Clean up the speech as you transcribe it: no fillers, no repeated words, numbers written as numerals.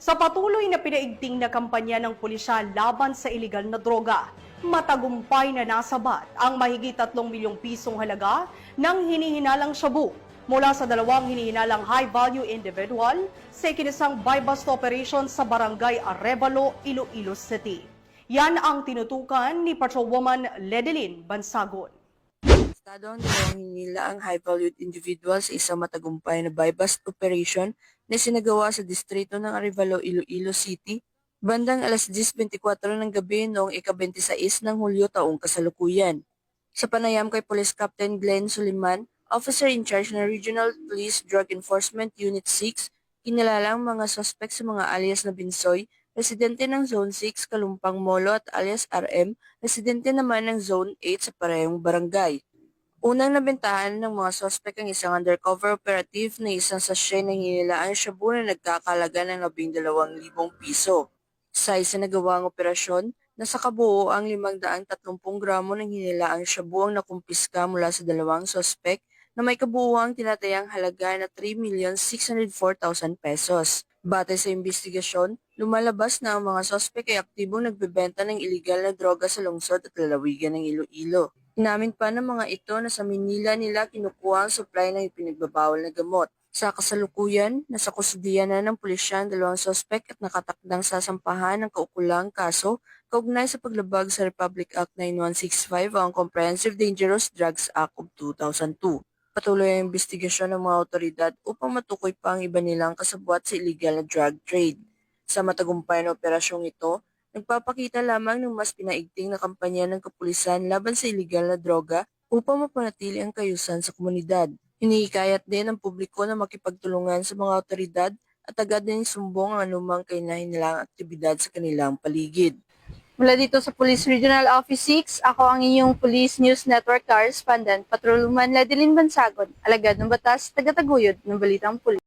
Sa patuloy na pinaigting na kampanya ng pulisya laban sa iligal na droga, matagumpay na nasabat ang mahigit 3 milyong pisong halaga ng hinihinalang shabu mula sa dalawang hinihinalang high-value individual sa ikinisang buy-bust operation sa Barangay Arevalo, Iloilo City. Yan ang tinutukan ni Patrolwoman Ledelyn Bansagon. Estado ang dalawang hinila ang high-valued individual sa isang matagumpay na buy-bust operation na sinagawa sa distrito ng Arevalo, Iloilo City, bandang alas 10:24 ng gabi noong ika-26 ng Hulyo taong kasalukuyan. Sa panayam kay Police Captain Glenn Suliman, Officer in Charge ng Regional Police Drug Enforcement Unit 6, kinilala ang mga suspect sa mga alias na Binsoy, residente ng Zone 6, Kalumpang Molo at alias RM, residente naman ng Zone 8 sa parehong barangay. Unang nabentahan ng mga sospek ang isang undercover operative na isang sachet ng hinilaang shabu na nagkakalaga ng 12,000 piso. Sa isinagawang operasyon, nasa kabuo ang 530 gramo ng hinilaang shabu ang nakumpiska mula sa dalawang sospek na may kabuuang tinatayang halaga na 3,604,000 pesos. Batay sa investigasyon, lumalabas na ang mga sospek ay aktibong nagbebenta ng iligal na droga sa lungsod at lalawigan ng Iloilo. Inamin pa ng mga ito na sa Manila nila kinukuha ang supply ng ipinagbabawal na gamot. Sa kasalukuyan, nasa kustudiya na ng pulisya ang dalawang sospek at nakatakdang sasampahan ng kaukulang kaso kaugnay sa paglabag sa Republic Act 9165 o ang Comprehensive Dangerous Drugs Act of 2002. Patuloy ang investigasyon ng mga otoridad upang matukoy pa ang iba nilang kasabwat sa illegal na drug trade. Sa matagumpay na operasyong ito, nagpapakita lamang ng mas pinaigting na kampanya ng kapulisan laban sa iligal na droga upang mapanatili ang kayusan sa komunidad. Hinihikayat din ang publiko na makipagtulungan sa mga otoridad at agad din sumbong ang anumang kahinahinalang aktibidad sa kanilang paligid. Mula dito sa Police Regional Office 6, ako ang inyong Police News Network Correspondent, Patrolwoman Ledelyn Bansagon, alagad ng batas, tagataguyod ng Balitang Pulis.